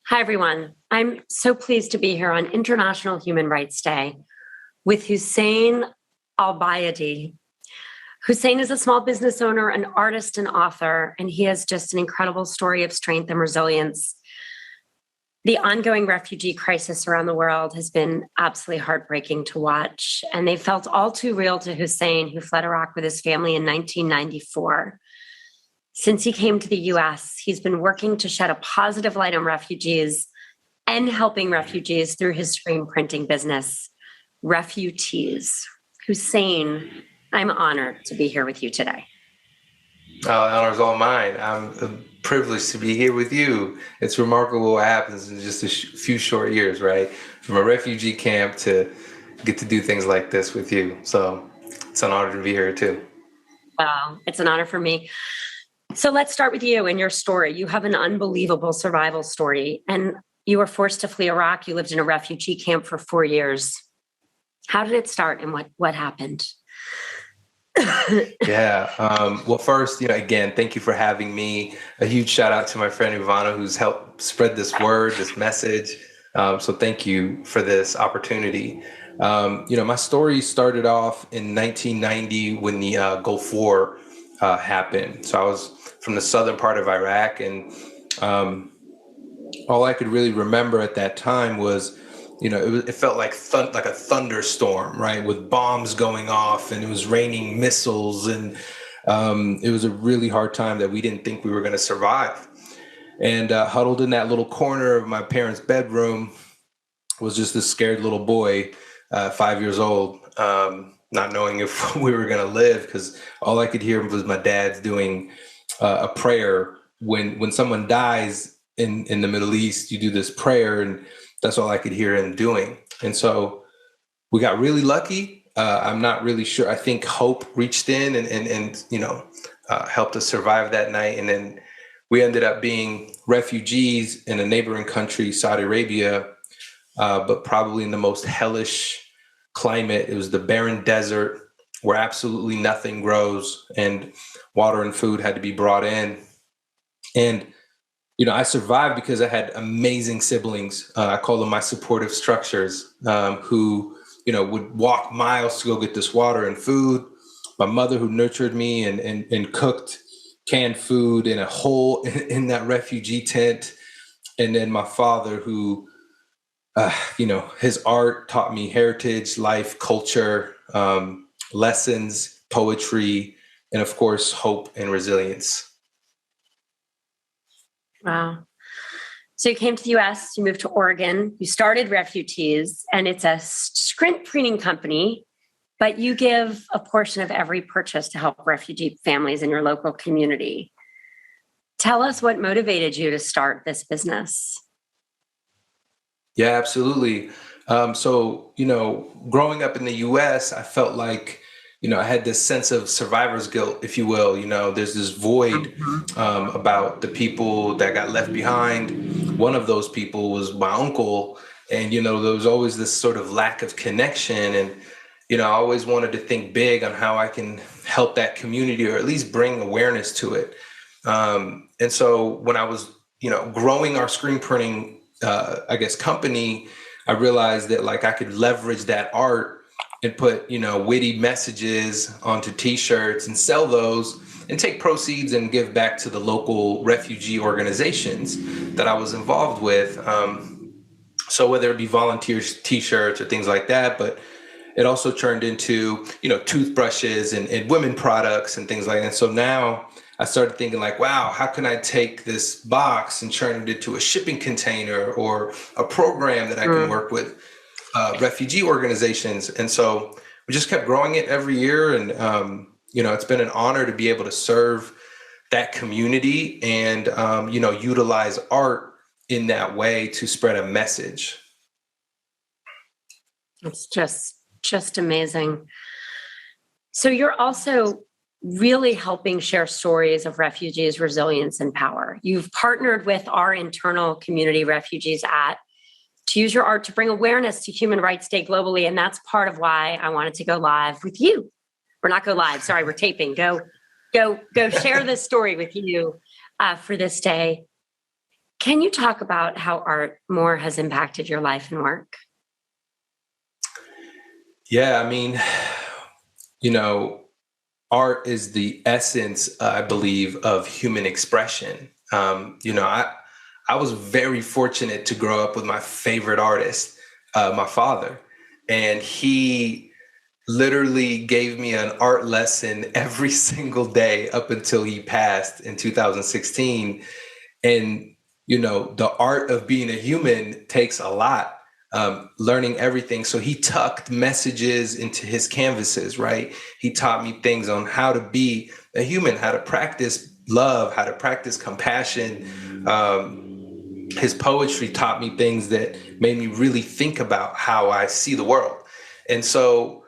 Hi, everyone. I'm so pleased to be here on International Human Rights Day with Hussein Al-Bayadi. Hussein is a small business owner, an artist, and author, and he has just an incredible story of strength and resilience. The ongoing refugee crisis around the world has been absolutely heartbreaking to watch, and they felt all too real to Hussein, who fled Iraq with his family in 1994. Since he came to the US, he's been working to shed a positive light on refugees and helping refugees through his screen printing business, Refutees. Hussein, I'm honored to be here with you today. The honor's all mine. I'm privileged to be here with you. It's remarkable what happens in just a few short years, right? From a refugee camp to get to do things like this with you. So it's an honor to be here too. Well, it's an honor for me. So let's start with you and your story. You have an unbelievable survival story, and you were forced to flee Iraq. You lived in a refugee camp for 4 years. How did it start, and what happened? Yeah. Well, first, again, thank you for having me. A huge shout out to my friend Ivana, who's helped spread this word, this message. So thank you for this opportunity. My story started off in 1990 when the Gulf War happened. So I was from the southern part of Iraq, and all I could really remember at that time was, it felt like like a thunderstorm, right, with bombs going off, and it was raining missiles, and it was a really hard time that we didn't think we were going to survive. And huddled in that little corner of my parents' bedroom was just this scared little boy, 5 years old, not knowing if we were going to live, because all I could hear was my dad's doing a prayer. When someone dies in the Middle East, you do this prayer, and that's all I could hear him doing. And so we got really lucky. I'm not really sure. I think hope reached in and helped us survive that night. And then we ended up being refugees in a neighboring country, Saudi Arabia, but probably in the most hellish climate. It was the barren desert where absolutely nothing grows, and water and food had to be brought in. And I survived because I had amazing siblings. I call them my supportive structures, who, would walk miles to go get this water and food. My mother, who nurtured me and cooked canned food in a hole in that refugee tent. And then my father, who, his art taught me heritage, life, culture, lessons, poetry, and of course, hope and resilience. Wow. So you came to the US, you moved to Oregon, you started Refutees, and it's a screen printing company, but you give a portion of every purchase to help refugee families in your local community. Tell us what motivated you to start this business. Yeah, absolutely. Growing up in the US, I felt like, I had this sense of survivor's guilt, if you will. There's this void about the people that got left behind. One of those people was my uncle. And, there was always this sort of lack of connection. And, I always wanted to think big on how I can help that community, or at least bring awareness to it. And so when I was, growing our screen printing, company, I realized that like I could leverage that art and put, witty messages onto t-shirts and sell those and take proceeds and give back to the local refugee organizations that I was involved with. So whether it be volunteer t-shirts or things like that, but it also turned into, toothbrushes and women products and things like that. So now I started thinking like, wow, how can I take this box and turn it into a shipping container or a program that I can work with refugee organizations? And so we just kept growing it every year. And, it's been an honor to be able to serve that community and, utilize art in that way to spread a message. It's just amazing. So you're also really helping share stories of refugees' resilience and power. You've partnered with our internal community, Refugees to use your art to bring awareness to Human Rights Day globally. And that's part of why I wanted to go live with you. Or not go live, sorry, we're taping. Go share this story with you for this day. Can you talk about how art more has impacted your life and work? Yeah, I mean, you know, art is the essence, I believe, of human expression. I was very fortunate to grow up with my favorite artist, my father, and he literally gave me an art lesson every single day up until he passed in 2016. And the art of being a human takes a lot, learning everything. So he tucked messages into his canvases, right? He taught me things on how to be a human, how to practice love, how to practice compassion. His poetry taught me things that made me really think about how I see the world. And so,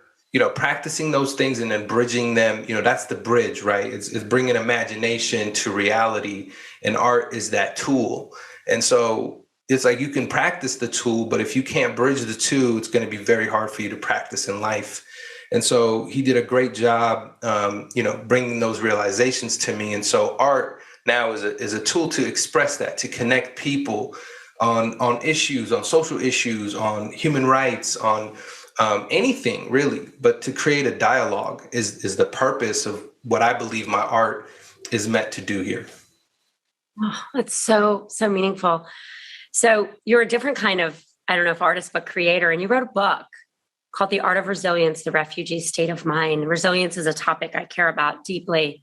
practicing those things and then bridging them, that's the bridge, right? It's bringing imagination to reality, and art is that tool. And so it's like you can practice the tool, but if you can't bridge the two, it's going to be very hard for you to practice in life. And so he did a great job, bringing those realizations to me. And so art now is a tool to express that, to connect people on issues, on social issues, on human rights, on anything really, but to create a dialogue is the purpose of what I believe my art is meant to do here. Oh, that's so, so meaningful. So you're a different kind of, I don't know if artist, but creator, and you wrote a book called The Art of Resilience, The Refugee State of Mind. Resilience is a topic I care about deeply.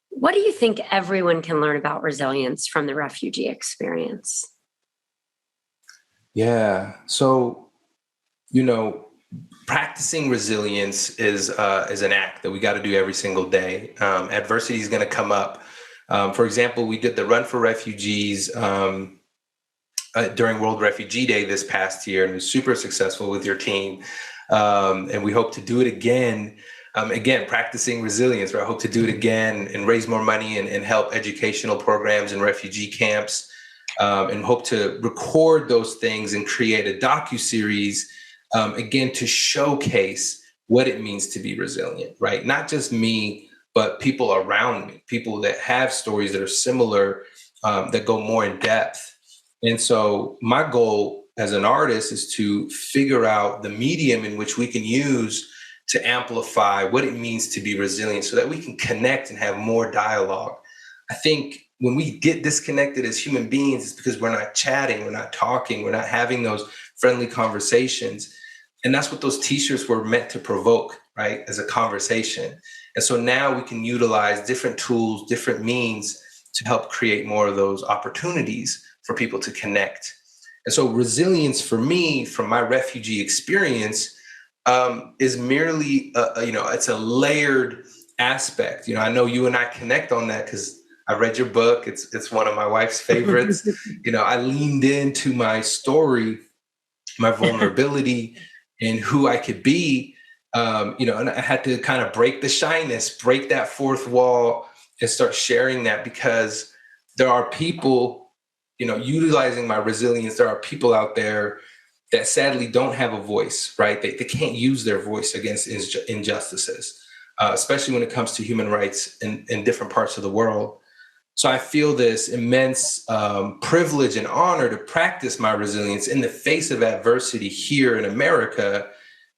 What do you think everyone can learn about resilience from the refugee experience? Yeah. So, practicing resilience is an act that we got to do every single day. Adversity is going to come up. For example, we did the Run for Refugees during World Refugee Day this past year, and it was super successful with your team. And we hope to do it again. Again, practicing resilience, right? I hope to do it again and raise more money and help educational programs and refugee camps, and hope to record those things and create a docuseries, again, to showcase what it means to be resilient, right? Not just me, but people around me, people that have stories that are similar, that go more in depth. And so my goal as an artist is to figure out the medium in which we can use to amplify what it means to be resilient so that we can connect and have more dialogue. I think when we get disconnected as human beings, it's because we're not chatting, we're not talking, we're not having those friendly conversations. And that's what those t-shirts were meant to provoke, right? As a conversation. And so now we can utilize different tools, different means to help create more of those opportunities for people to connect. And so resilience for me, from my refugee experience, is merely, it's a layered aspect. I know you and I connect on that because I read your book. It's one of my wife's favorites. I leaned into my story, my vulnerability, and who I could be. And I had to kind of break the shyness, break that fourth wall, and start sharing that, because there are people, utilizing my resilience. There are people out there that sadly don't have a voice, right? They can't use their voice against injustices, especially when it comes to human rights in different parts of the world. So I feel this immense privilege and honor to practice my resilience in the face of adversity here in America,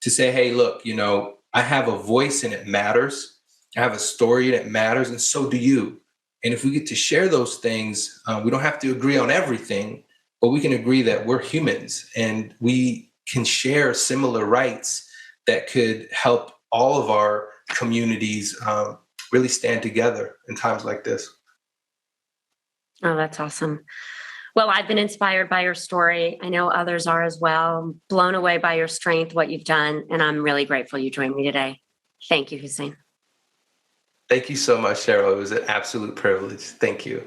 to say, hey, look, I have a voice and it matters. I have a story and it matters, and so do you. And if we get to share those things, we don't have to agree on everything, but we can agree that we're humans and we can share similar rights that could help all of our communities really stand together in times like this. Oh, that's awesome. Well, I've been inspired by your story. I know others are as well. I'm blown away by your strength, what you've done, and I'm really grateful you joined me today. Thank you, Hussein. Thank you so much, Sheryl. It was an absolute privilege. Thank you.